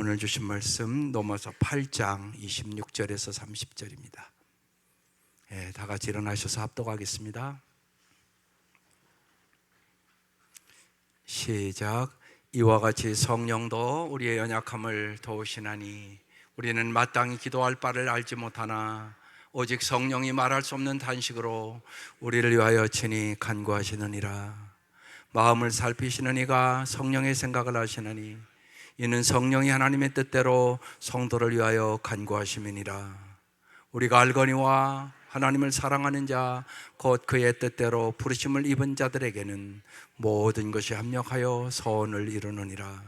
오늘 주신 말씀 로마서 8장 26절에서 30절입니다. 다 같이 일어나셔서 합독하겠습니다. 시작. 이와 같이 성령도 우리의 연약함을 도우시나니 우리는 마땅히 기도할 바를 알지 못하나 오직 성령이 말할 수 없는 단식으로 우리를 위하여 친히 간구하시느니라. 마음을 살피시는 이가 성령의 생각을 하시나니 이는 성령이 하나님의 뜻대로 성도를 위하여 간구하심이니라. 우리가 알거니와 하나님을 사랑하는 자 곧 그의 뜻대로 부르심을 입은 자들에게는 모든 것이 합력하여 선을 이루느니라.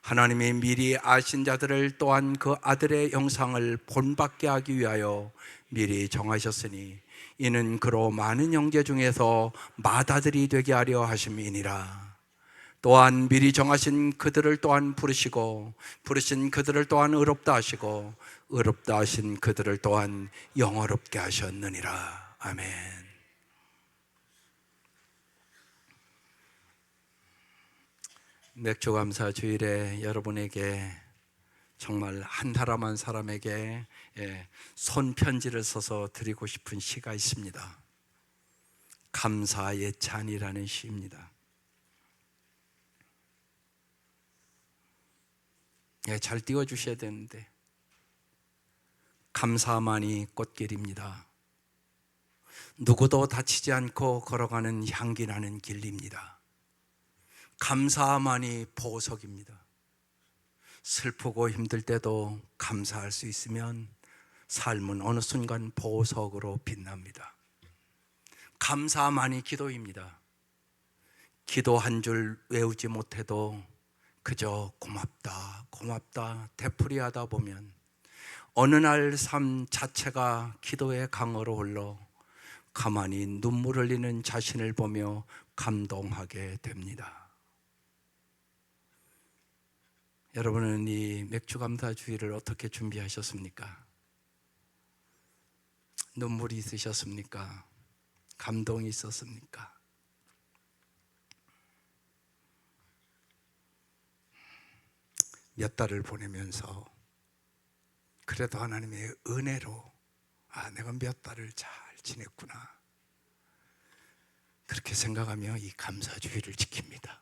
하나님이 미리 아신 자들을 또한 그 아들의 형상을 본받게 하기 위하여 미리 정하셨으니 이는 그로 많은 형제 중에서 맏아들이 되게 하려 하심이니라. 또한 미리 정하신 그들을 또한 부르시고 부르신 그들을 또한 의롭다 하시고 의롭다 하신 그들을 또한 영화롭게 하셨느니라. 아멘. 맥주감사 주일에 여러분에게 정말 한 사람 한 사람에게 손편지를 써서 드리고 싶은 시가 있습니다. 감사의 찬이라는 시입니다. 잘 띄워주셔야 되는데, 감사만이 꽃길입니다. 누구도 다치지 않고 걸어가는 향기 나는 길입니다. 감사만이 보석입니다. 슬프고 힘들 때도 감사할 수 있으면 삶은 어느 순간 보석으로 빛납니다. 감사만이 기도입니다. 기도 한 줄 외우지 못해도 그저 고맙다 고맙다 되풀이하다 보면 어느 날 삶 자체가 기도의 강으로 흘러 가만히 눈물 흘리는 자신을 보며 감동하게 됩니다. 여러분은 이 맥주감사 주일을 어떻게 준비하셨습니까? 눈물이 있으셨습니까? 감동이 있었습니까? 몇 달을 보내면서 그래도 하나님의 은혜로 내가 몇 달을 잘 지냈구나, 그렇게 생각하며 이 감사주의를 지킵니다.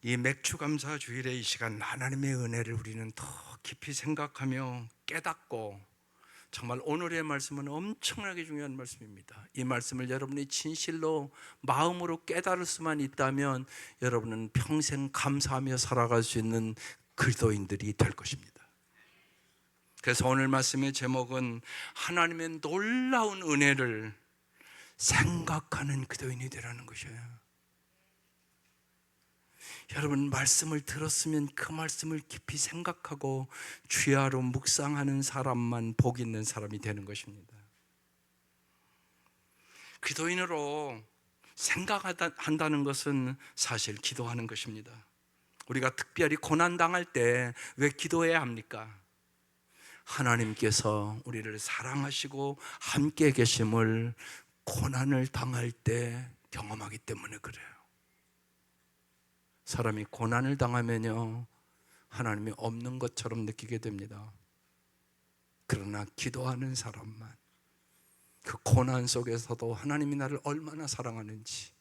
이 맥주감사주일의 이 시간, 하나님의 은혜를 우리는 더 깊이 생각하며 깨닫고, 정말 오늘의 말씀은 엄청나게 중요한 말씀입니다. 이 말씀을 여러분이 진실로 마음으로 깨달을 수만 있다면 여러분은 평생 감사하며 살아갈 수 있는 그리스도인들이 될 것입니다. 그래서 오늘 말씀의 제목은 하나님의 놀라운 은혜를 생각하는 그리스도인이 되라는 것이에요. 여러분, 말씀을 들었으면 그 말씀을 깊이 생각하고 주야로 묵상하는 사람만 복 있는 사람이 되는 것입니다. 기도인으로 생각한다는 것은 사실 기도하는 것입니다. 우리가 특별히 고난당할 때 왜 기도해야 합니까? 하나님께서 우리를 사랑하시고 함께 계심을 고난을 당할 때 경험하기 때문에 그래요. 사람이 고난을 당하면요, 하나님이 없는 것처럼 느끼게 됩니다. 그러나 기도하는 사람만 그 고난 속에서도 하나님이 나를 얼마나 사랑하는지,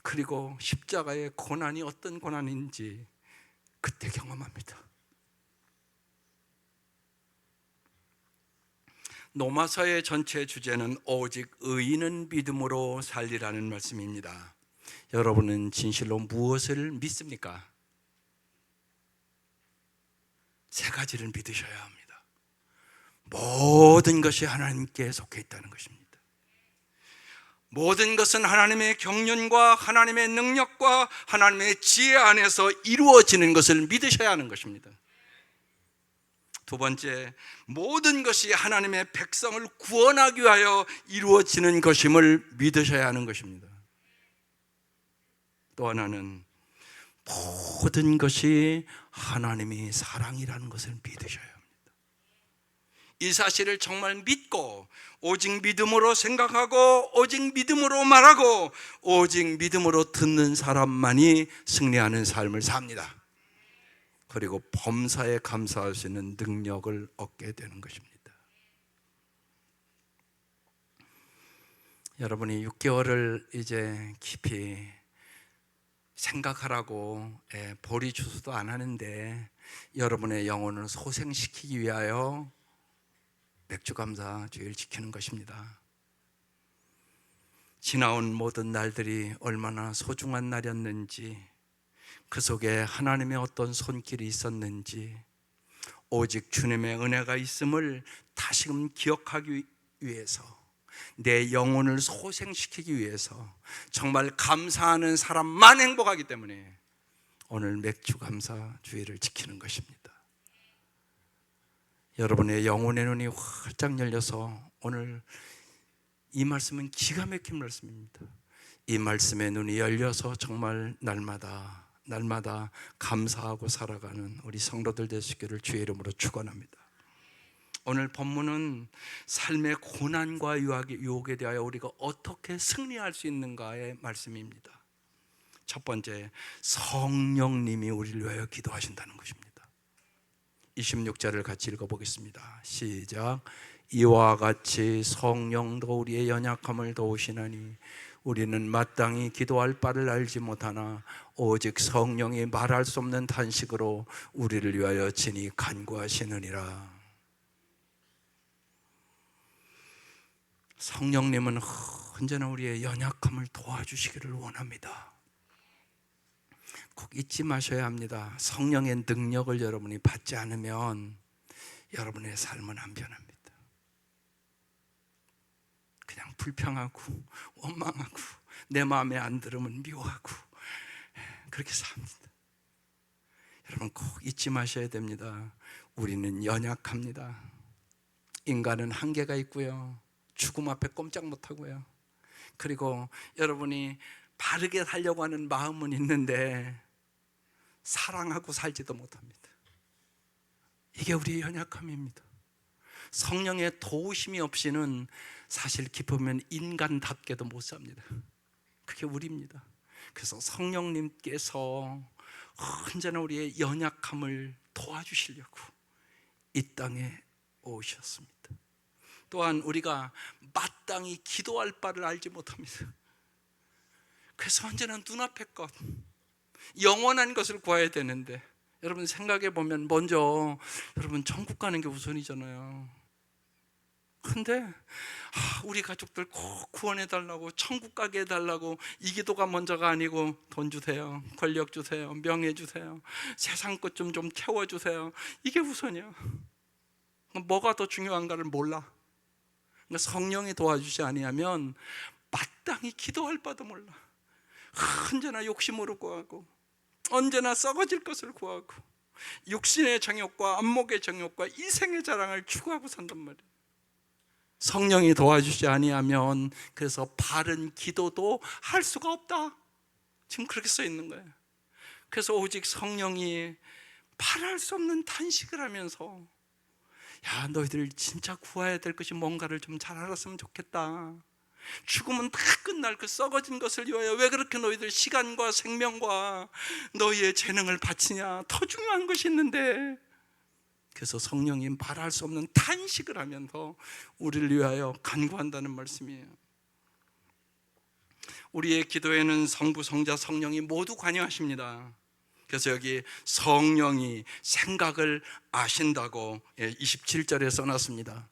그리고 십자가의 고난이 어떤 고난인지 그때 경험합니다. 로마서의 전체 주제는 오직 의인은 믿음으로 살리라는 말씀입니다. 여러분은 진실로 무엇을 믿습니까? 세 가지를 믿으셔야 합니다. 모든 것이 하나님께 속해 있다는 것입니다. 모든 것은 하나님의 경륜과 하나님의 능력과 하나님의 지혜 안에서 이루어지는 것을 믿으셔야 하는 것입니다. 두 번째, 모든 것이 하나님의 백성을 구원하기 위하여 이루어지는 것임을 믿으셔야 하는 것입니다. 또 하나는 모든 것이 하나님이 사랑이라는 것을 믿으셔야 합니다. 이 사실을 정말 믿고 오직 믿음으로 생각하고 오직 믿음으로 말하고 오직 믿음으로 듣는 사람만이 승리하는 삶을 삽니다. 그리고 범사에 감사할 수 있는 능력을 얻게 되는 것입니다. 여러분이 6개월을 이제 깊이 생각하라고 보리 주스도 안 하는데 여러분의 영혼을 소생시키기 위하여 맥주감사 주일 지키는 것입니다. 지나온 모든 날들이 얼마나 소중한 날이었는지, 그 속에 하나님의 어떤 손길이 있었는지, 오직 주님의 은혜가 있음을 다시금 기억하기 위해서, 내 영혼을 소생시키기 위해서, 정말 감사하는 사람만 행복하기 때문에 오늘 맥주감사 주일을 지키는 것입니다. 여러분의 영혼의 눈이 활짝 열려서 오늘 이 말씀은 기가 막힌 말씀입니다. 이 말씀의 눈이 열려서 정말 날마다 감사하고 살아가는 우리 성도들 되시기를 주의 이름으로 축원합니다. 오늘 본문은 삶의 고난과 유혹에 대하여 우리가 어떻게 승리할 수 있는가의 말씀입니다. 첫 번째, 성령님이 우리를 위하여 기도하신다는 것입니다. 26절을 같이 읽어보겠습니다. 시작. 이와 같이 성령도 우리의 연약함을 도우시나니 우리는 마땅히 기도할 바를 알지 못하나 오직 성령이 말할 수 없는 탄식으로 우리를 위하여 친히 간구하시느니라. 성령님은 언제나 우리의 연약함을 도와주시기를 원합니다. 꼭 잊지 마셔야 합니다. 성령의 능력을 여러분이 받지 않으면 여러분의 삶은 안 변합니다. 그냥 불평하고 원망하고 내 마음에 안 들으면 미워하고 그렇게 삽니다. 여러분 꼭 잊지 마셔야 됩니다. 우리는 연약합니다. 인간은 한계가 있고요, 죽음 앞에 꼼짝 못하고요, 그리고 여러분이 바르게 살려고 하는 마음은 있는데 사랑하고 살지도 못합니다. 이게 우리의 연약함입니다. 성령의 도우심이 없이는 사실 깊으면 인간답게도 못 삽니다. 그게 우리입니다. 그래서 성령님께서 언제나 우리의 연약함을 도와주시려고 이 땅에 오셨습니다. 또한 우리가 마땅히 기도할 바를 알지 못합니다. 그래서 언제나 눈앞의 것, 영원한 것을 구해야 되는데, 여러분 생각해 보면 먼저 여러분 천국 가는 게 우선이잖아요. 근데 우리 가족들 꼭 구원해 달라고, 천국 가게 해달라고 이 기도가 먼저가 아니고 돈 주세요, 권력 주세요, 명예 주세요, 세상 것 좀 채워주세요, 이게 우선이야. 뭐가 더 중요한가를 몰라. 성령이 도와주지 아니하면 마땅히 기도할 바도 몰라. 언제나 욕심으로 구하고 언제나 썩어질 것을 구하고 육신의 정욕과 안목의 정욕과 이생의 자랑을 추구하고 산단 말이에요. 성령이 도와주지 아니하면 그래서 바른 기도도 할 수가 없다, 지금 그렇게 써 있는 거예요. 그래서 오직 성령이 말할 수 없는 탄식을 하면서, 야, 너희들 진짜 구해야 될 것이 뭔가를 좀 잘 알았으면 좋겠다. 죽으면 다 끝날 그 썩어진 것을 위하여 왜 그렇게 너희들 시간과 생명과 너희의 재능을 바치냐, 더 중요한 것이 있는데. 그래서 성령이 말할 수 없는 탄식을 하면서 우리를 위하여 간구한다는 말씀이에요. 우리의 기도에는 성부, 성자, 성령이 모두 관여하십니다. 그래서 여기 성령이 생각을 아신다고 27절에 써놨습니다.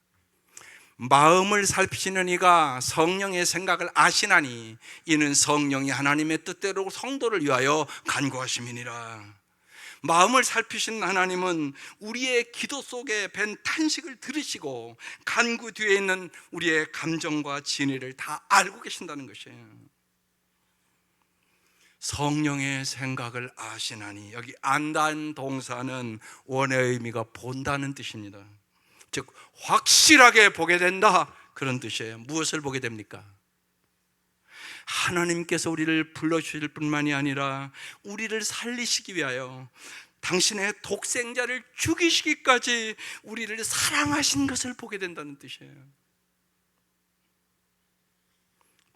마음을 살피시는 이가 성령의 생각을 아시나니 이는 성령이 하나님의 뜻대로 성도를 위하여 간구하심이니라. 마음을 살피신 하나님은 우리의 기도 속에 밴 탄식을 들으시고 간구 뒤에 있는 우리의 감정과 진의를 다 알고 계신다는 것이에요. 성령의 생각을 아시나니, 여기 안다는 동사는 원어의 의미가 본다는 뜻입니다. 즉 확실하게 보게 된다, 그런 뜻이에요. 무엇을 보게 됩니까? 하나님께서 우리를 불러주실 뿐만이 아니라 우리를 살리시기 위하여 당신의 독생자를 죽이시기까지 우리를 사랑하신 것을 보게 된다는 뜻이에요.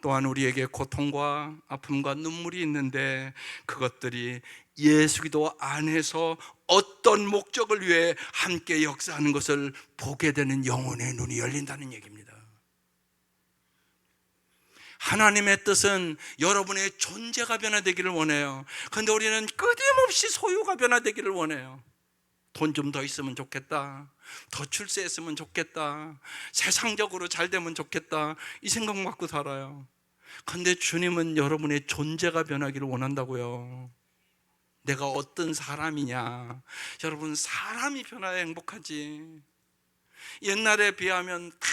또한 우리에게 고통과 아픔과 눈물이 있는데 그것들이 예수 기도 안에서 어떤 목적을 위해 함께 역사하는 것을 보게 되는 영혼의 눈이 열린다는 얘기입니다. 하나님의 뜻은 여러분의 존재가 변화되기를 원해요. 그런데 우리는 끊임없이 소유가 변화되기를 원해요. 돈 좀 더 있으면 좋겠다, 더 출세했으면 좋겠다, 세상적으로 잘 되면 좋겠다, 이 생각 갖고 살아요. 그런데 주님은 여러분의 존재가 변하기를 원한다고요. 내가 어떤 사람이냐. 여러분, 사람이 변화야 행복하지. 옛날에 비하면 다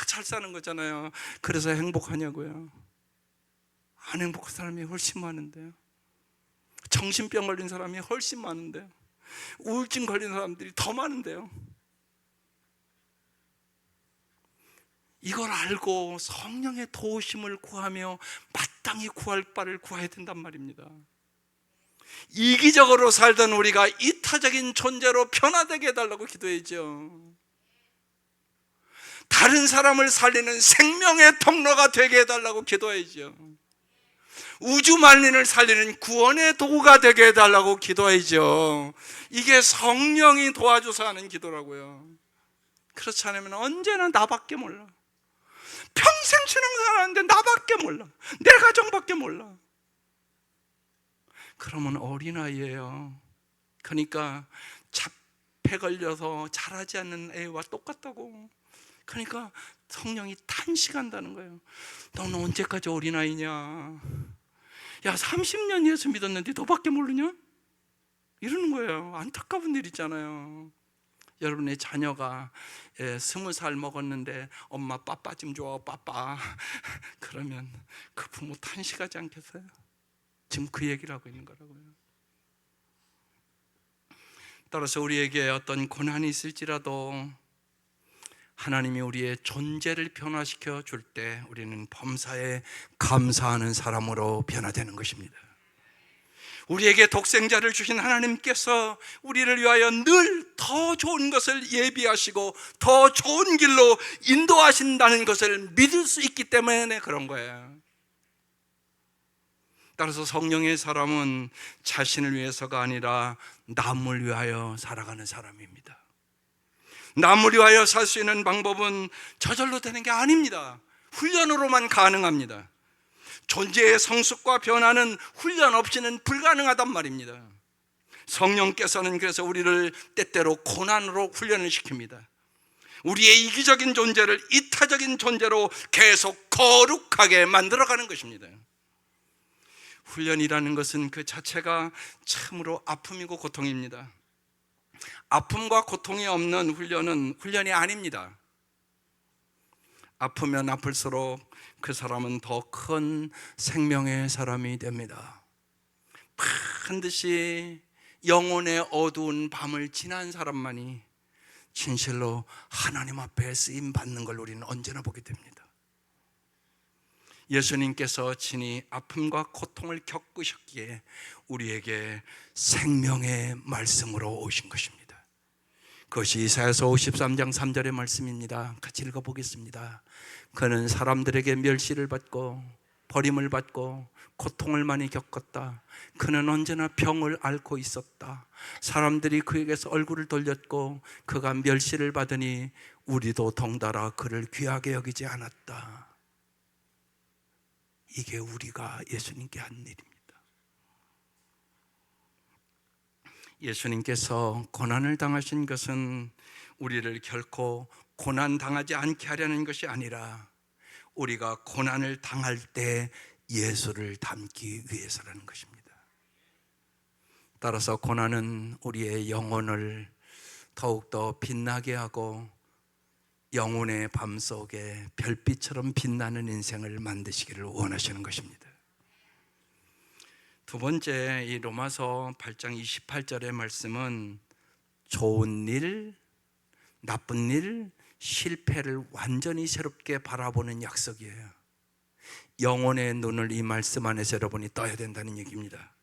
잘 사는 거잖아요. 그래서 행복하냐고요. 안 행복한 사람이 훨씬 많은데요. 정신병 걸린 사람이 훨씬 많은데요. 우울증 걸린 사람들이 더 많은데요. 이걸 알고 성령의 도우심을 구하며 마땅히 구할 바를 구해야 된단 말입니다. 이기적으로 살던 우리가 이타적인 존재로 변화되게 해달라고 기도해야죠. 다른 사람을 살리는 생명의 통로가 되게 해달라고 기도해야죠. 우주 만민을 살리는 구원의 도구가 되게 해달라고 기도해야죠. 이게 성령이 도와줘서 하는 기도라고요. 그렇지 않으면 언제나 나밖에 몰라. 평생 신앙생활하는데 나밖에 몰라. 내 가정밖에 몰라. 그러면 어린아이예요. 그러니까 잡혀 걸려서 자라지 않는 애와 똑같다고. 그러니까 성령이 탄식한다는 거예요. 너는 언제까지 어린아이냐? 야, 30년 예수 믿었는데 너밖에 모르냐? 이러는 거예요. 안타까운 일 있잖아요. 여러분의 자녀가 20살 먹었는데 엄마 빠빠 좀 줘, 빠빠. 그러면 그 부모 탄식하지 않겠어요? 지금 그 얘기를 하고 있는 거라고요. 따라서 우리에게 어떤 고난이 있을지라도 하나님이 우리의 존재를 변화시켜 줄 때 우리는 범사에 감사하는 사람으로 변화되는 것입니다. 우리에게 독생자를 주신 하나님께서 우리를 위하여 늘 더 좋은 것을 예비하시고 더 좋은 길로 인도하신다는 것을 믿을 수 있기 때문에 그런 거예요. 따라서 성령의 사람은 자신을 위해서가 아니라 남을 위하여 살아가는 사람입니다. 남을 위하여 살 수 있는 방법은 저절로 되는 게 아닙니다. 훈련으로만 가능합니다. 존재의 성숙과 변화는 훈련 없이는 불가능하단 말입니다. 성령께서는 그래서 우리를 때때로 고난으로 훈련을 시킵니다. 우리의 이기적인 존재를 이타적인 존재로 계속 거룩하게 만들어가는 것입니다. 훈련이라는 것은 그 자체가 참으로 아픔이고 고통입니다. 아픔과 고통이 없는 훈련은 훈련이 아닙니다. 아프면 아플수록 그 사람은 더 큰 생명의 사람이 됩니다. 반드시 영혼의 어두운 밤을 지난 사람만이 진실로 하나님 앞에 쓰임 받는 걸 우리는 언제나 보게 됩니다. 예수님께서 친히 아픔과 고통을 겪으셨기에 우리에게 생명의 말씀으로 오신 것입니다. 그것이 이사야서 53장 3절의 말씀입니다. 같이 읽어보겠습니다. 그는 사람들에게 멸시를 받고 버림을 받고 고통을 많이 겪었다. 그는 언제나 병을 앓고 있었다. 사람들이 그에게서 얼굴을 돌렸고 그가 멸시를 받으니 우리도 덩달아 그를 귀하게 여기지 않았다. 이게 우리가 예수님께 한 일입니다. 예수님께서 고난을 당하신 것은 우리를 결코 고난 당하지 않게 하려는 것이 아니라 우리가 고난을 당할 때 예수를 닮기 위해서라는 것입니다. 따라서 고난은 우리의 영혼을 더욱더 빛나게 하고 영혼의 밤 속에 별빛처럼 빛나는 인생을 만드시기를 원하시는 것입니다. 두 번째, 이 로마서 8장 28절의 말씀은 좋은 일, 나쁜 일, 실패를 완전히 새롭게 바라보는 약속이에요. 영혼의 눈을 이 말씀 안에서 여러분이 떠야 된다는 얘기입니다.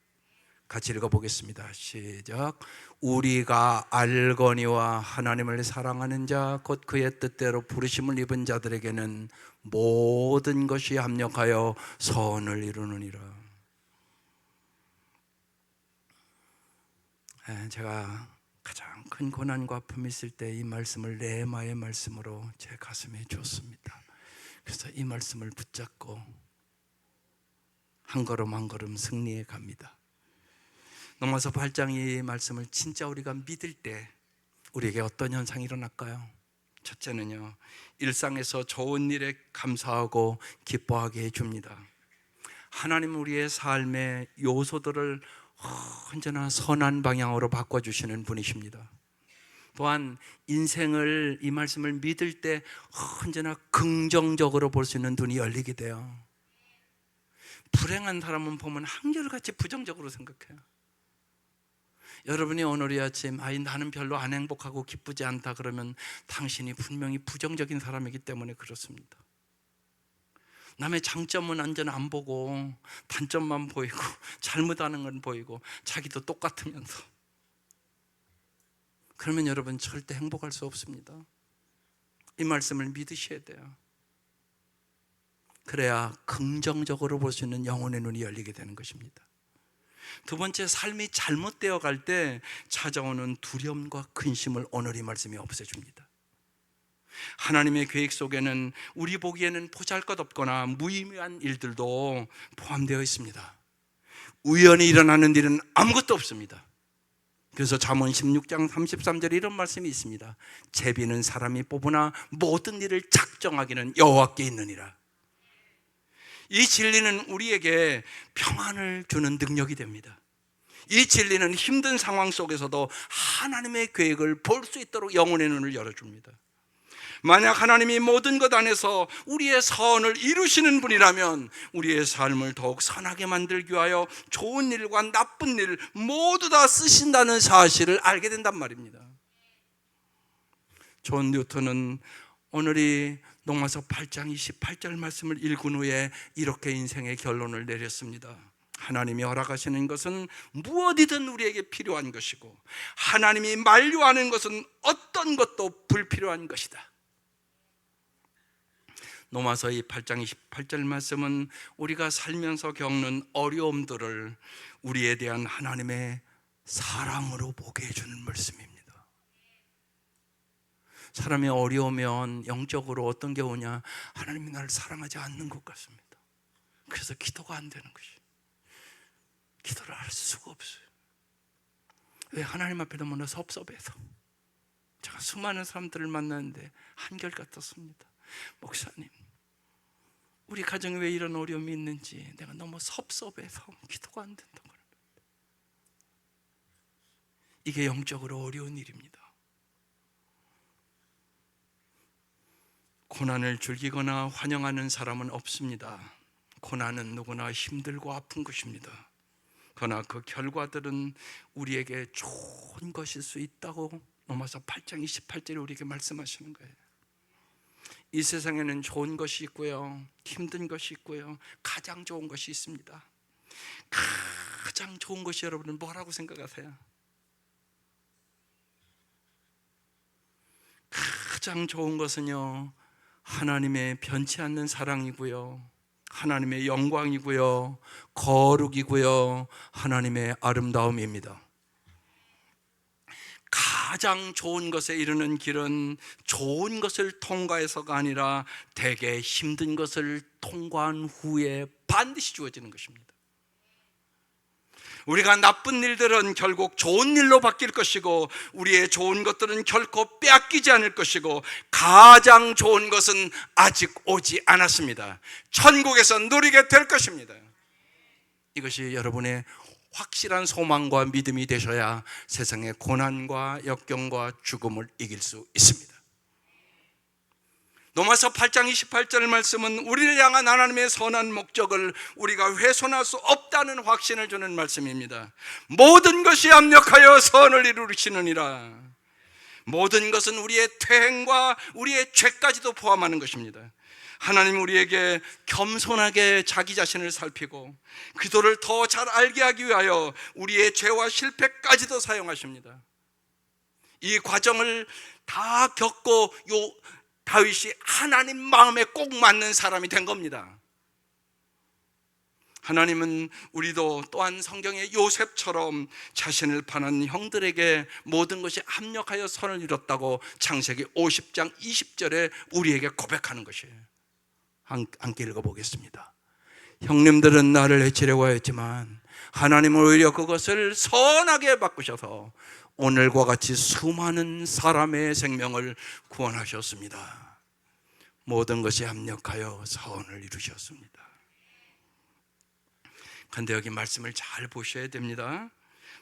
같이 읽어보겠습니다. 시작. 우리가 알거니와 하나님을 사랑하는 자 곧 그의 뜻대로 부르심을 입은 자들에게는 모든 것이 합력하여 선을 이루느니라. 제가 가장 큰 고난과 아픔이 있을 때 이 말씀을 레마의 말씀으로 제 가슴에 줬습니다. 그래서 이 말씀을 붙잡고 한 걸음 한 걸음 승리해 갑니다. 로마서 8장 이 말씀을 진짜 우리가 믿을 때 우리에게 어떤 현상이 일어날까요? 첫째는요, 일상에서 좋은 일에 감사하고 기뻐하게 해줍니다. 하나님은 우리의 삶의 요소들을 언제나 선한 방향으로 바꿔주시는 분이십니다. 또한 인생을, 이 말씀을 믿을 때 언제나 긍정적으로 볼 수 있는 눈이 열리게 돼요. 불행한 사람은 보면 한결같이 부정적으로 생각해요. 여러분이 오늘 이 아침 나는 별로 안 행복하고 기쁘지 않다 그러면 당신이 분명히 부정적인 사람이기 때문에 그렇습니다. 남의 장점은 완전 안 보고 단점만 보이고 잘못하는 건 보이고 자기도 똑같으면서, 그러면 여러분 절대 행복할 수 없습니다. 이 말씀을 믿으셔야 돼요. 그래야 긍정적으로 볼 수 있는 영혼의 눈이 열리게 되는 것입니다. 두 번째, 삶이 잘못되어 갈 때 찾아오는 두려움과 근심을 오늘 이 말씀이 없애줍니다. 하나님의 계획 속에는 우리 보기에는 보잘것없거나 무의미한 일들도 포함되어 있습니다. 우연히 일어나는 일은 아무것도 없습니다. 그래서 잠언 16장 33절에 이런 말씀이 있습니다. 제비는 사람이 뽑으나 모든 일을 작정하기는 여호와께 있느니라. 이 진리는 우리에게 평안을 주는 능력이 됩니다. 이 진리는 힘든 상황 속에서도 하나님의 계획을 볼 수 있도록 영혼의 눈을 열어줍니다. 만약 하나님이 모든 것 안에서 우리의 선을 이루시는 분이라면 우리의 삶을 더욱 선하게 만들기 위하여 좋은 일과 나쁜 일 모두 다 쓰신다는 사실을 알게 된단 말입니다. 존 뉴턴은 오늘이 로마서 8장 28절 말씀을 읽은 후에 이렇게 인생의 결론을 내렸습니다. 하나님이 허락하시는 것은 무엇이든 우리에게 필요한 것이고 하나님이 만류하는 것은 어떤 것도 불필요한 것이다. 로마서 이 8장 28절 말씀은 우리가 살면서 겪는 어려움들을 우리에 대한 하나님의 사랑으로 보게 해주는 말씀입니다. 사람이 어려우면 영적으로 어떤 게 오냐, 하나님이 나를 사랑하지 않는 것 같습니다. 그래서 기도가 안 되는 것이, 기도를 할 수가 없어요. 왜? 하나님 앞에 너무나 섭섭해서. 제가 수많은 사람들을 만났는데 한결같았습니다. 목사님, 우리 가정에 왜 이런 어려움이 있는지 내가 너무 섭섭해서 기도가 안 된다고 합니다. 이게 영적으로 어려운 일입니다. 고난을 즐기거나 환영하는 사람은 없습니다. 고난은 누구나 힘들고 아픈 것입니다. 그러나 그 결과들은 우리에게 좋은 것일 수 있다고 로마서 8장 28절에 우리에게 말씀하시는 거예요. 이 세상에는 좋은 것이 있고요, 힘든 것이 있고요, 가장 좋은 것이 있습니다. 가장 좋은 것이 여러분은 뭐라고 생각하세요? 가장 좋은 것은요, 하나님의 변치 않는 사랑이고요, 하나님의 영광이고요, 거룩이고요, 하나님의 아름다움입니다. 가장 좋은 것에 이르는 길은 좋은 것을 통과해서가 아니라 대개 힘든 것을 통과한 후에 반드시 주어지는 것입니다. 우리가 나쁜 일들은 결국 좋은 일로 바뀔 것이고 우리의 좋은 것들은 결코 빼앗기지 않을 것이고 가장 좋은 것은 아직 오지 않았습니다. 천국에서 누리게 될 것입니다. 이것이 여러분의 확실한 소망과 믿음이 되셔야 세상의 고난과 역경과 죽음을 이길 수 있습니다. 로마서 8장 28절 말씀은 우리를 향한 하나님의 선한 목적을 우리가 훼손할 수 없다는 확신을 주는 말씀입니다. 모든 것이 합력하여 선을 이루시느니라. 모든 것은 우리의 퇴행과 우리의 죄까지도 포함하는 것입니다. 하나님 우리에게 겸손하게 자기 자신을 살피고 그도를 더 잘 알게 하기 위하여 우리의 죄와 실패까지도 사용하십니다. 이 과정을 다 겪고 다윗이 하나님 마음에 꼭 맞는 사람이 된 겁니다. 하나님은 우리도 또한 성경의 요셉처럼 자신을 파는 형들에게 모든 것이 합력하여 선을 이뤘다고 창세기 50장 20절에 우리에게 고백하는 것이에요. 함께 읽어보겠습니다. 형님들은 나를 해치려고 했지만 하나님은 오히려 그것을 선하게 바꾸셔서 오늘과 같이 수많은 사람의 생명을 구원하셨습니다. 모든 것이 합력하여 선을 이루셨습니다. 그런데 여기 말씀을 잘 보셔야 됩니다.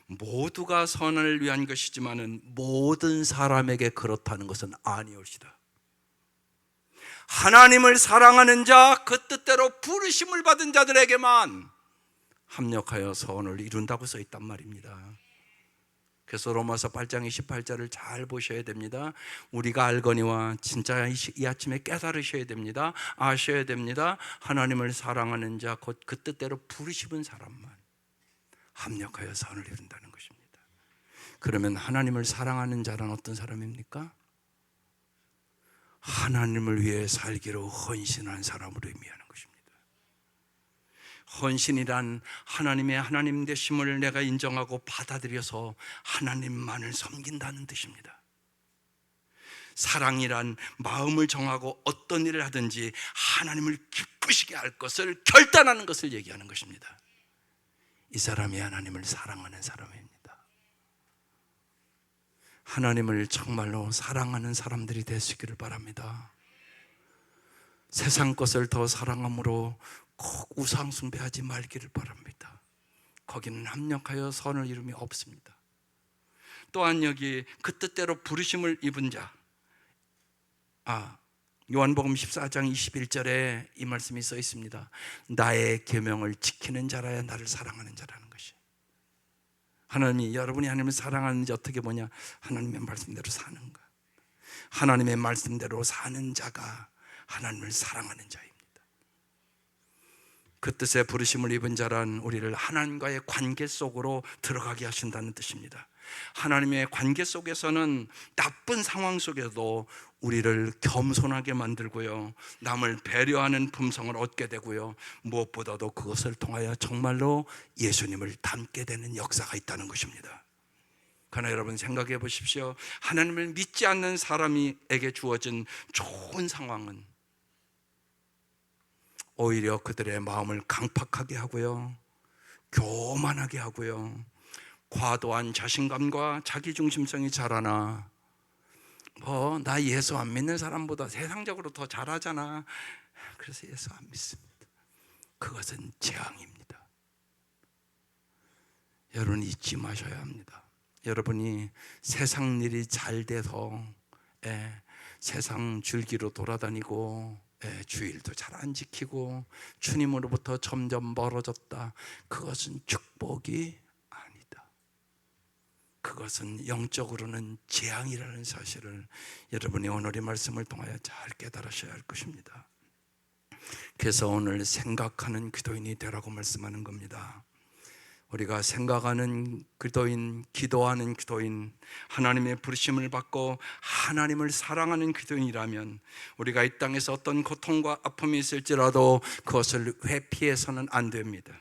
모두가 선을 위한 것이지만은 모든 사람에게 그렇다는 것은 아니올시다. 하나님을 사랑하는 자, 그 뜻대로 부르심을 받은 자들에게만 합력하여 선을 이룬다고 써 있단 말입니다. 그래서 로마서 8장 28절을 잘 보셔야 됩니다. 우리가 알거니와 진짜 이 아침에 깨달으셔야 됩니다. 아셔야 됩니다. 하나님을 사랑하는 자, 곧 그 뜻대로 부르심은 사람만 합력하여 선을 이룬다는 것입니다. 그러면 하나님을 사랑하는 자란 어떤 사람입니까? 하나님을 위해 살기로 헌신한 사람으로 의미하는 것입니다. 헌신이란 하나님의 하나님 되심을 내가 인정하고 받아들여서 하나님만을 섬긴다는 뜻입니다. 사랑이란 마음을 정하고 어떤 일을 하든지 하나님을 기쁘시게 할 것을 결단하는 것을 얘기하는 것입니다. 이 사람이 하나님을 사랑하는 사람입니다. 하나님을 정말로 사랑하는 사람들이 되시기를 바랍니다. 세상 것을 더 사랑함으로 꼭 우상 숭배하지 말기를 바랍니다. 거기는 합력하여 선을 이름이 없습니다. 또한 여기 그 뜻대로 부르심을 입은 자, 요한복음 14장 21절에 이 말씀이 써 있습니다. 나의 계명을 지키는 자라야 나를 사랑하는 자라는 것이. 하나님이, 여러분이 하나님을 사랑하는지 어떻게 보냐? 하나님의 말씀대로 사는 것. 하나님의 말씀대로 사는 자가 하나님을 사랑하는 자입니다. 그 뜻에 부르심을 입은 자란 우리를 하나님과의 관계 속으로 들어가게 하신다는 뜻입니다. 하나님의 관계 속에서는 나쁜 상황 속에도 우리를 겸손하게 만들고요, 남을 배려하는 품성을 얻게 되고요, 무엇보다도 그것을 통하여 정말로 예수님을 닮게 되는 역사가 있다는 것입니다. 그러나 여러분 생각해 보십시오. 하나님을 믿지 않는 사람에게 주어진 좋은 상황은 오히려 그들의 마음을 강팍하게 하고요, 교만하게 하고요, 과도한 자신감과 자기중심성이 자라나, 나 예수 안 믿는 사람보다 세상적으로 더 잘하잖아, 그래서 예수 안 믿습니다. 그것은 재앙입니다. 여러분 잊지 마셔야 합니다. 여러분이 세상 일이 잘 돼서 세상 줄기로 돌아다니고 주일도 잘 안 지키고 주님으로부터 점점 멀어졌다, 그것은 축복이 아니다. 그것은 영적으로는 재앙이라는 사실을 여러분이 오늘의 말씀을 통하여 잘 깨달으셔야 할 것입니다. 그래서 오늘 생각하는 기도인이 되라고 말씀하는 겁니다. 우리가 생각하는 기도인, 기도하는 기도인, 하나님의 부르심을 받고 하나님을 사랑하는 기도인이라면 우리가 이 땅에서 어떤 고통과 아픔이 있을지라도 그것을 회피해서는 안 됩니다.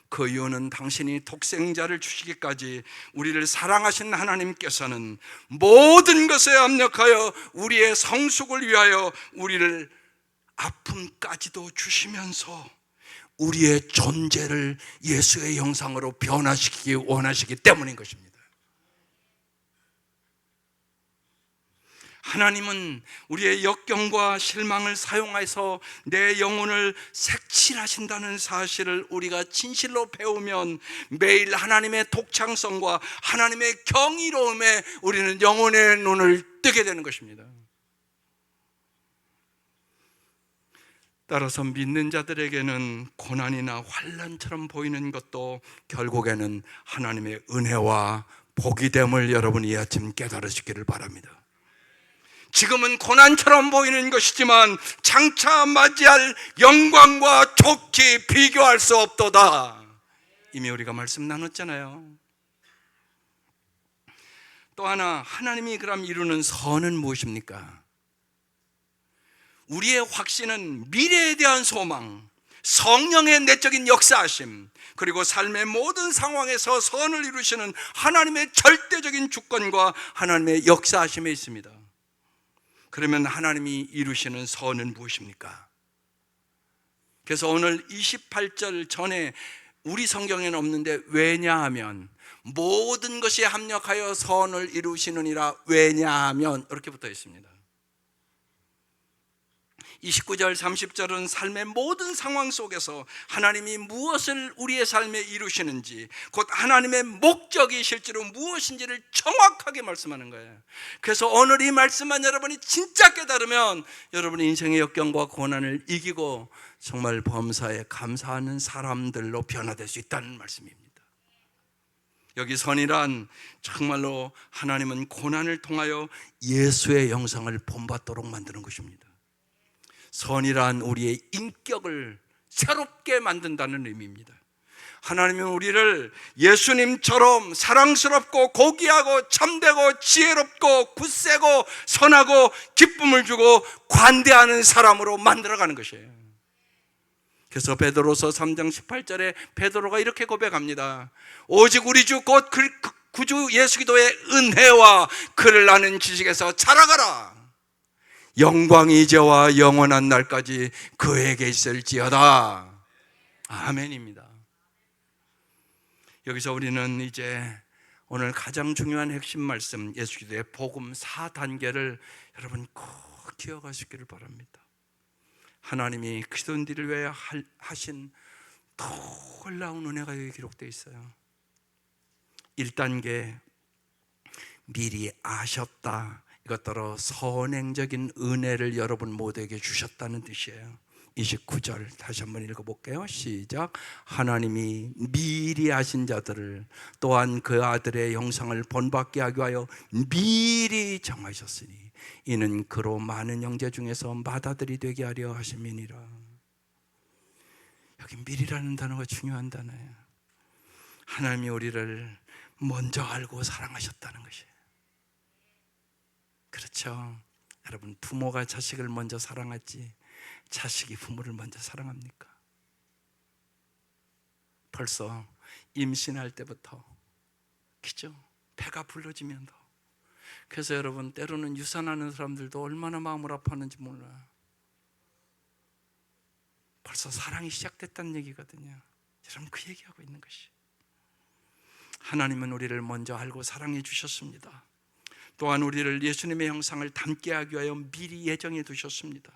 그 이유는 당신이 독생자를 주시기까지 우리를 사랑하신 하나님께서는 모든 것에 합력하여 우리의 성숙을 위하여 우리를 아픔까지도 주시면서 우리의 존재를 예수의 형상으로 변화시키기 원하시기 때문인 것입니다. 하나님은 우리의 역경과 실망을 사용해서 내 영혼을 색칠하신다는 사실을 우리가 진실로 배우면 매일 하나님의 독창성과 하나님의 경이로움에 우리는 영혼의 눈을 뜨게 되는 것입니다. 따라서 믿는 자들에게는 고난이나 환난처럼 보이는 것도 결국에는 하나님의 은혜와 복이 됨을 여러분이 이 아침 깨달으시기를 바랍니다. 지금은 고난처럼 보이는 것이지만 장차 맞이할 영광과 좋게 비교할 수 없도다. 이미 우리가 말씀 나눴잖아요. 또 하나, 하나님이 그럼 이루는 선은 무엇입니까? 우리의 확신은 미래에 대한 소망, 성령의 내적인 역사하심, 그리고 삶의 모든 상황에서 선을 이루시는 하나님의 절대적인 주권과 하나님의 역사하심에 있습니다. 그러면 하나님이 이루시는 선은 무엇입니까? 그래서 오늘 28절 전에 우리 성경에는 없는데 왜냐하면 모든 것이 합력하여 선을 이루시느니라 왜냐하면 이렇게 붙어 있습니다. 29절 30절은 삶의 모든 상황 속에서 하나님이 무엇을 우리의 삶에 이루시는지, 곧 하나님의 목적이 실제로 무엇인지를 정확하게 말씀하는 거예요. 그래서 오늘 이 말씀만 여러분이 진짜 깨달으면 여러분의 인생의 역경과 고난을 이기고 정말 범사에 감사하는 사람들로 변화될 수 있다는 말씀입니다. 여기 선이란 정말로 하나님은 고난을 통하여 예수의 영상을 본받도록 만드는 것입니다. 선이란 우리의 인격을 새롭게 만든다는 의미입니다. 하나님은 우리를 예수님처럼 사랑스럽고 고귀하고 참되고 지혜롭고 굳세고 선하고 기쁨을 주고 관대하는 사람으로 만들어가는 것이에요. 그래서 베드로서 3장 18절에 베드로가 이렇게 고백합니다. 오직 우리 주 곧 구주 예수 그리스도의 은혜와 그를 아는 지식에서 자라가라. 영광이 이제와 영원한 날까지 그에게 있을지어다. 아멘입니다. 여기서 우리는 이제 오늘 가장 중요한 핵심 말씀, 예수 그리스도의 복음 4단계를 여러분 꼭 기억하시기를 바랍니다. 하나님이 그리스도인들을 위해 하신 놀라운 은혜가 여기 기록되어 있어요. 1단계, 미리 아셨다. 이것더러 선행적인 은혜를 여러분 모두에게 주셨다는 뜻이에요. 29절 다시 한번 읽어볼게요. 시작. 하나님이 미리 아신 자들을 또한 그 아들의 형상을 본받게 하기 위하여 미리 정하셨으니 이는 그로 많은 형제 중에서 맏아들이 되게 하려 하심이니라. 여기 미리라는 단어가 중요한 단어예요. 하나님이 우리를 먼저 알고 사랑하셨다는 것이에요. 그렇죠. 여러분, 부모가 자식을 먼저 사랑하지 자식이 부모를 먼저 사랑합니까? 벌써 임신할 때부터, 그죠? 배가 불러지면 더. 그래서 여러분, 때로는 유산하는 사람들도 얼마나 마음을 아파하는지 몰라요. 벌써 사랑이 시작됐다는 얘기거든요. 여러분, 그 얘기하고 있는 것이, 하나님은 우리를 먼저 알고 사랑해 주셨습니다. 또한 우리를 예수님의 형상을 닮게 하기 위하여 미리 예정해 두셨습니다.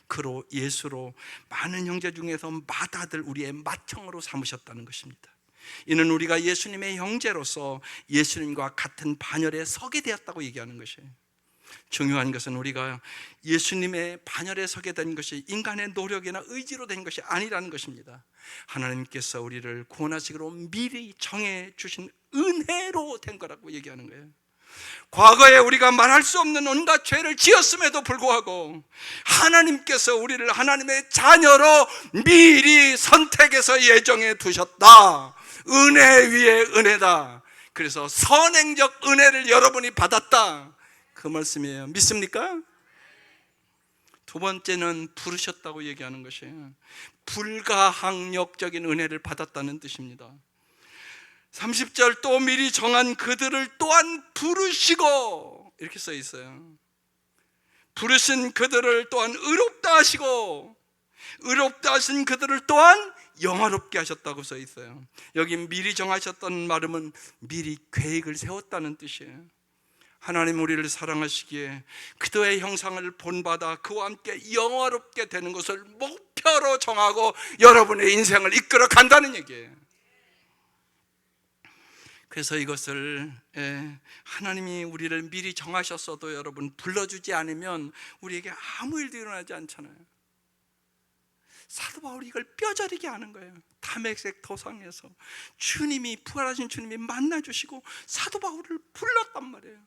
그로 예수로 많은 형제 중에서 맏아들, 우리의 맏형으로 삼으셨다는 것입니다. 이는 우리가 예수님의 형제로서 예수님과 같은 반열에 서게 되었다고 얘기하는 것이에요. 중요한 것은 우리가 예수님의 반열에 서게 된 것이 인간의 노력이나 의지로 된 것이 아니라는 것입니다. 하나님께서 우리를 구원하시기로 미리 정해 주신 은혜로 된 거라고 얘기하는 거예요. 과거에 우리가 말할 수 없는 온갖 죄를 지었음에도 불구하고 하나님께서 우리를 하나님의 자녀로 미리 선택해서 예정해 두셨다. 은혜 위에 은혜다. 그래서 선행적 은혜를 여러분이 받았다, 그 말씀이에요. 믿습니까? 두 번째는 부르셨다고 얘기하는 것이에요. 불가항력적인 은혜를 받았다는 뜻입니다. 30절, 또 미리 정한 그들을 또한 부르시고, 이렇게 써 있어요. 부르신 그들을 또한 의롭다 하시고, 의롭다 하신 그들을 또한 영화롭게 하셨다고 써 있어요. 여기 미리 정하셨다는 말은 미리 계획을 세웠다는 뜻이에요. 하나님 우리를 사랑하시기에 그도의 형상을 본받아 그와 함께 영화롭게 되는 것을 목표로 정하고 여러분의 인생을 이끌어 간다는 얘기예요. 그래서 이것을 하나님이 우리를 미리 정하셨어도 여러분 불러주지 않으면 우리에게 아무 일도 일어나지 않잖아요. 사도 바울이 이걸 뼈저리게 하는 거예요. 다메섹 도상에서 주님이, 부활하신 주님이 만나주시고 사도 바울을 불렀단 말이에요.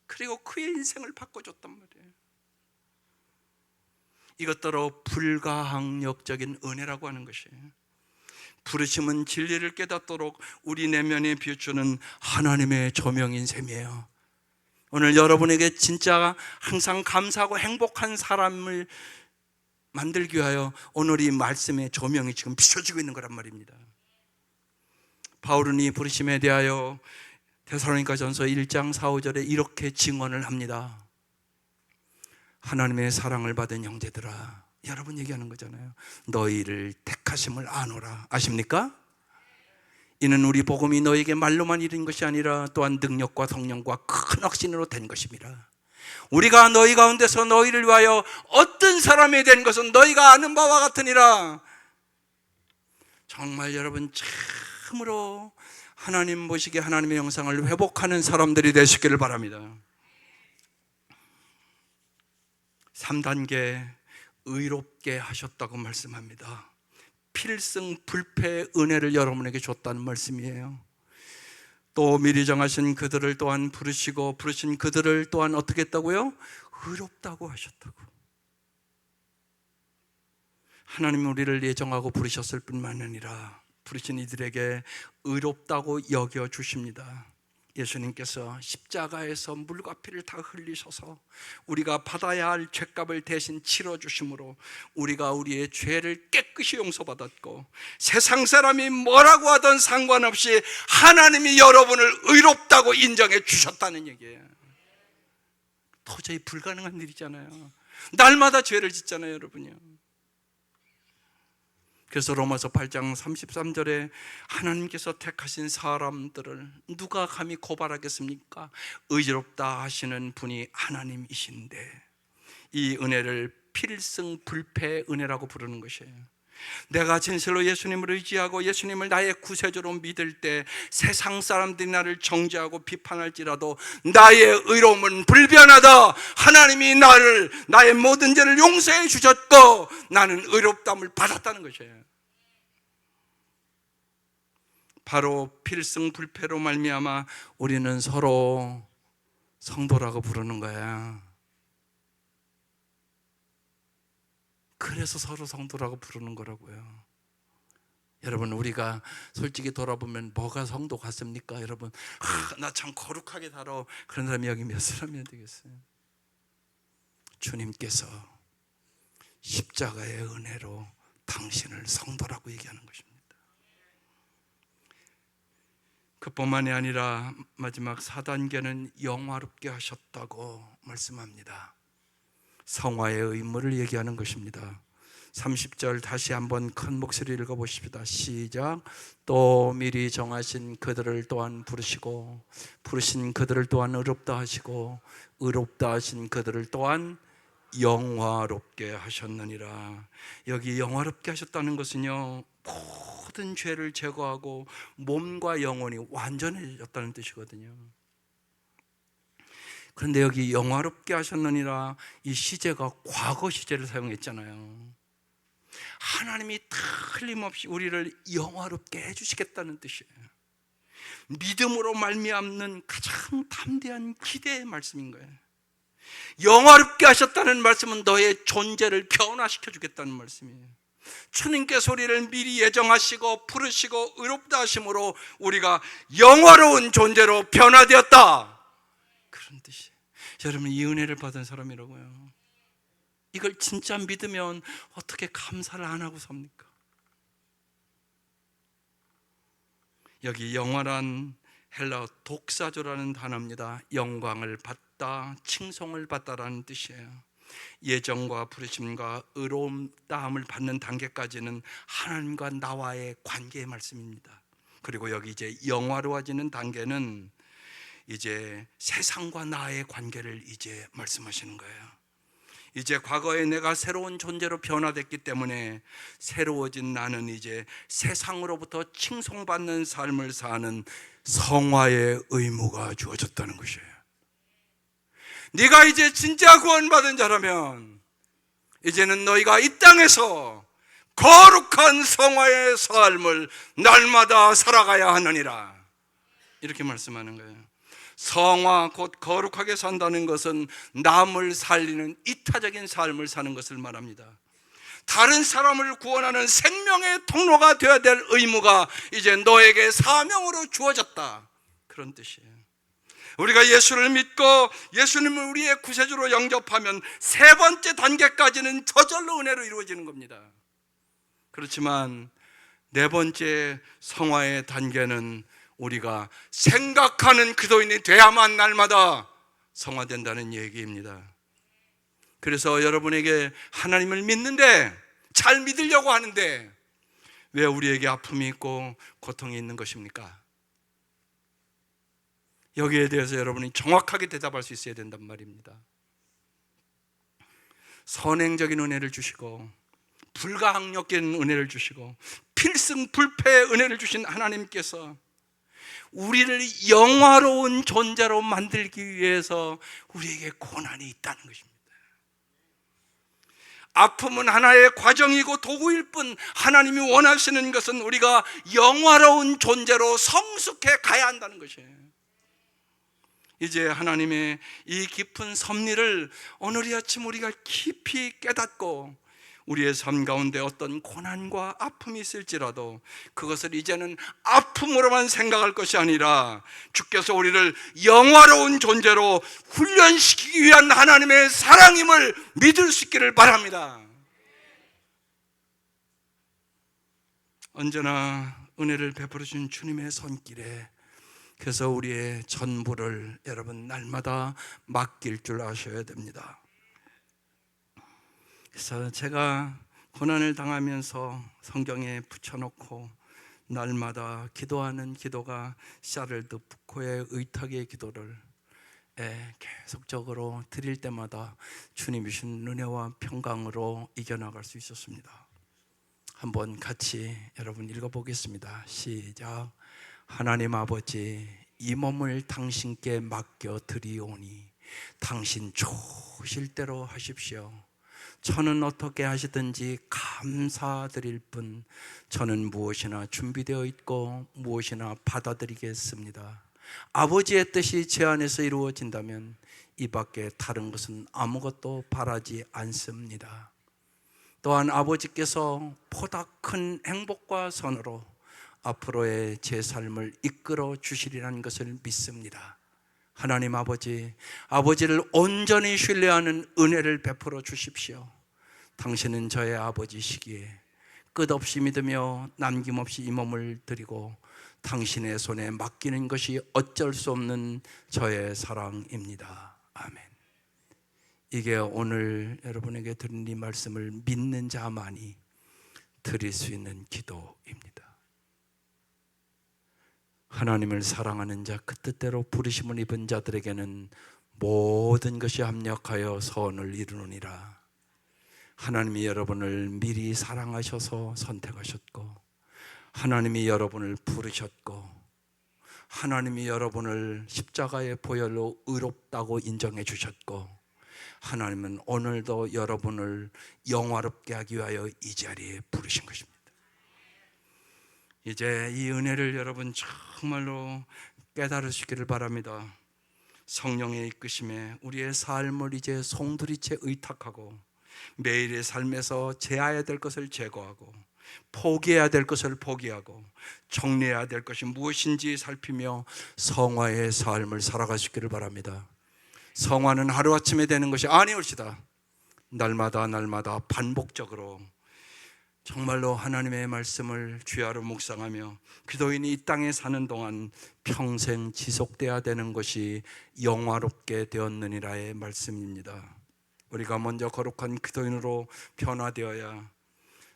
그리고 그의 인생을 바꿔줬단 말이에요. 이것더러 불가항력적인 은혜라고 하는 것이에요. 부르심은 진리를 깨닫도록 우리 내면에 비추는 하나님의 조명인 셈이에요. 오늘 여러분에게 진짜 항상 감사하고 행복한 사람을 만들기 위하여 오늘 이 말씀의 조명이 지금 비춰지고 있는 거란 말입니다. 바울은 이 부르심에 대하여 데살로니가전서 1장 4, 5절에 이렇게 증언을 합니다. 하나님의 사랑을 받은 형제들아, 여러분 얘기하는 거잖아요. 너희를 택하심을 아노라. 아십니까? 이는 우리 복음이 너에게 말로만 이른 것이 아니라 또한 능력과 성령과 큰 확신으로 된 것입니다. 우리가 너희 가운데서 너희를 위하여 어떤 사람이 된 것은 너희가 아는 바와 같으니라. 정말 여러분 참으로 하나님 보시기에 하나님의 형상을 회복하는 사람들이 되시기를 바랍니다. 3단계 의롭게 하셨다고 말씀합니다. 필승불패의 은혜를 여러분에게 줬다는 말씀이에요. 또 미리 정하신 그들을 또한 부르시고 부르신 그들을 또한 어떻게 했다고요? 의롭다고 하셨다고. 하나님은 우리를 예정하고 부르셨을 뿐만 아니라 부르신 이들에게 의롭다고 여겨주십니다. 예수님께서 십자가에서 물과 피를 다 흘리셔서 우리가 받아야 할 죄값을 대신 치러주심으로 우리가 우리의 죄를 깨끗이 용서받았고, 세상 사람이 뭐라고 하든 상관없이 하나님이 여러분을 의롭다고 인정해 주셨다는 얘기예요. 도저히 불가능한 일이잖아요. 날마다 죄를 짓잖아요, 여러분요. 그래서 로마서 8장 33절에 하나님께서 택하신 사람들을 누가 감히 고발하겠습니까? 의롭다 하시는 분이 하나님이신데, 이 은혜를 필승불패 은혜라고 부르는 것이에요. 내가 진실로 예수님을 의지하고 예수님을 나의 구세주로 믿을 때 세상 사람들이 나를 정죄하고 비판할지라도 나의 의로움은 불변하다. 하나님이 나의 모든 죄를 용서해 주셨고 나는 의롭다함을 받았다는 것이에요. 바로 필승불패로 말미암아 우리는 서로 성도라고 부르는 거야. 그래서 서로 성도라고 부르는 거라고요. 여러분, 우리가 솔직히 돌아보면 뭐가 성도 같습니까? 여러분, 나 참 거룩하게 살아. 그런 사람이 여기 몇 사람이나 되겠어요? 주님께서 십자가의 은혜로 당신을 성도라고 얘기하는 것입니다. 그뿐만이 아니라 마지막 4단계는 영화롭게 하셨다고 말씀합니다. 성화의 의무를 얘기하는 것입니다. 30절 다시 한번 큰 목소리를 읽어보십시다. 시작. 또 미리 정하신 그들을 또한 부르시고 부르신 그들을 또한 의롭다 하시고 의롭다 하신 그들을 또한 영화롭게 하셨느니라. 여기 영화롭게 하셨다는 것은요, 모든 죄를 제거하고 몸과 영혼이 완전해졌다는 뜻이거든요. 그런데 여기 영화롭게 하셨느니라, 이 시제가 과거 시제를 사용했잖아요. 하나님이 틀림없이 우리를 영화롭게 해주시겠다는 뜻이에요. 믿음으로 말미암는 가장 담대한 기대의 말씀인 거예요. 영화롭게 하셨다는 말씀은 너의 존재를 변화시켜 주겠다는 말씀이에요. 주님께서 우리를 미리 예정하시고 부르시고 의롭다 하심으로 우리가 영화로운 존재로 변화되었다, 그런 뜻이에요. 여러분, 이 은혜를 받은 사람이라고요. 이걸 진짜 믿으면 어떻게 감사를 안 하고 삽니까? 여기 영화란 헬라어 독사조라는 단어입니다. 영광을 받다, 칭송을 받다라는 뜻이에요. 예정과 부르심과 의로움다함을 받는 단계까지는 하나님과 나와의 관계의 말씀입니다. 그리고 여기 이제 영화로워지는 단계는 이제 세상과 나의 관계를 이제 말씀하시는 거예요. 이제 과거에 내가 새로운 존재로 변화됐기 때문에 새로워진 나는 이제 세상으로부터 칭송받는 삶을 사는 성화의 의무가 주어졌다는 것이에요. 네가 이제 진짜 구원받은 자라면 이제는 너희가 이 땅에서 거룩한 성화의 삶을 날마다 살아가야 하느니라, 이렇게 말씀하는 거예요. 성화 곧 거룩하게 산다는 것은 남을 살리는 이타적인 삶을 사는 것을 말합니다. 다른 사람을 구원하는 생명의 통로가 되어야 될 의무가 이제 너에게 사명으로 주어졌다, 그런 뜻이에요. 우리가 예수를 믿고 예수님을 우리의 구세주로 영접하면 세 번째 단계까지는 저절로 은혜로 이루어지는 겁니다. 그렇지만 네 번째 성화의 단계는 우리가 생각하는 기도인이 돼야만 날마다 성화된다는 얘기입니다. 그래서 여러분에게 하나님을 믿는데, 잘 믿으려고 하는데 왜 우리에게 아픔이 있고 고통이 있는 것입니까? 여기에 대해서 여러분이 정확하게 대답할 수 있어야 된단 말입니다. 선행적인 은혜를 주시고 불가항력적인 은혜를 주시고 필승불패의 은혜를 주신 하나님께서 우리를 영화로운 존재로 만들기 위해서 우리에게 고난이 있다는 것입니다. 아픔은 하나의 과정이고 도구일 뿐, 하나님이 원하시는 것은 우리가 영화로운 존재로 성숙해 가야 한다는 것이에요. 이제 하나님의 이 깊은 섭리를 오늘 이 아침 우리가 깊이 깨닫고, 우리의 삶 가운데 어떤 고난과 아픔이 있을지라도 그것을 이제는 아픔으로만 생각할 것이 아니라 주께서 우리를 영화로운 존재로 훈련시키기 위한 하나님의 사랑임을 믿을 수 있기를 바랍니다. 언제나 은혜를 베풀어 주신 주님의 손길에, 그래서 우리의 전부를 여러분 날마다 맡길 줄 아셔야 됩니다. 그래서 제가 고난을 당하면서 성경에 붙여놓고 날마다 기도하는 기도가 샤를드 부코의 의탁의 기도를 계속적으로 드릴 때마다 주님이 주신 은혜와 평강으로 이겨나갈 수 있었습니다. 한번 같이 여러분 읽어보겠습니다. 시작. 하나님 아버지, 이 몸을 당신께 맡겨 드리오니 당신 좋으실 대로 하십시오. 저는 어떻게 하시든지 감사드릴 뿐, 저는 무엇이나 준비되어 있고 무엇이나 받아들이겠습니다. 아버지의 뜻이 제 안에서 이루어진다면 이 밖에 다른 것은 아무것도 바라지 않습니다. 또한 아버지께서 보다 큰 행복과 선으로 앞으로의 제 삶을 이끌어 주시리라는 것을 믿습니다. 하나님 아버지, 아버지를 온전히 신뢰하는 은혜를 베풀어 주십시오. 당신은 저의 아버지시기에 끝없이 믿으며 남김없이 이 몸을 드리고 당신의 손에 맡기는 것이 어쩔 수 없는 저의 사랑입니다. 아멘. 이게 오늘 여러분에게 드린 이 말씀을 믿는 자만이 드릴 수 있는 기도입니다. 하나님을 사랑하는 자, 그 뜻대로 부르심을 입은 자들에게는 모든 것이 합력하여 선을 이루느니라. 하나님이 여러분을 미리 사랑하셔서 선택하셨고, 하나님이 여러분을 부르셨고, 하나님이 여러분을 십자가의 보혈로 의롭다고 인정해 주셨고, 하나님은 오늘도 여러분을 영화롭게 하기 위하여 이 자리에 부르신 것입니다. 이제 이 은혜를 여러분 정말로 깨달으시기를 바랍니다. 성령의 이끄심에 우리의 삶을 이제 송두리째 의탁하고, 매일의 삶에서 제해야 될 것을 제거하고, 포기해야 될 것을 포기하고, 정리해야 될 것이 무엇인지 살피며 성화의 삶을 살아가시기를 바랍니다. 성화는 하루아침에 되는 것이 아니올시다. 날마다 반복적으로 정말로 하나님의 말씀을 주야로 묵상하며 기도인이 이 땅에 사는 동안 평생 지속돼야 되는 것이 영화롭게 되었느니라의 말씀입니다. 우리가 먼저 거룩한 기도인으로 변화되어야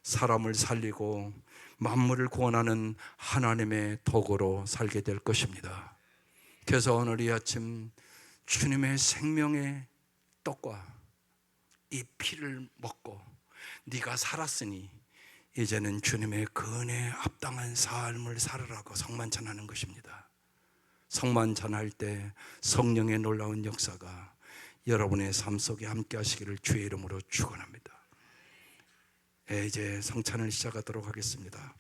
사람을 살리고 만물을 구원하는 하나님의 도구로 살게 될 것입니다. 그래서 오늘 이 아침 주님의 생명의 떡과 이 피를 먹고 네가 살았으니 이제는 주님의 근혜에 합당한 삶을 살으라고 성만찬하는 것입니다. 성만찬할 때 성령의 놀라운 역사가 여러분의 삶 속에 함께 하시기를 주의 이름으로 축원합니다. 이제 성찬을 시작하도록 하겠습니다.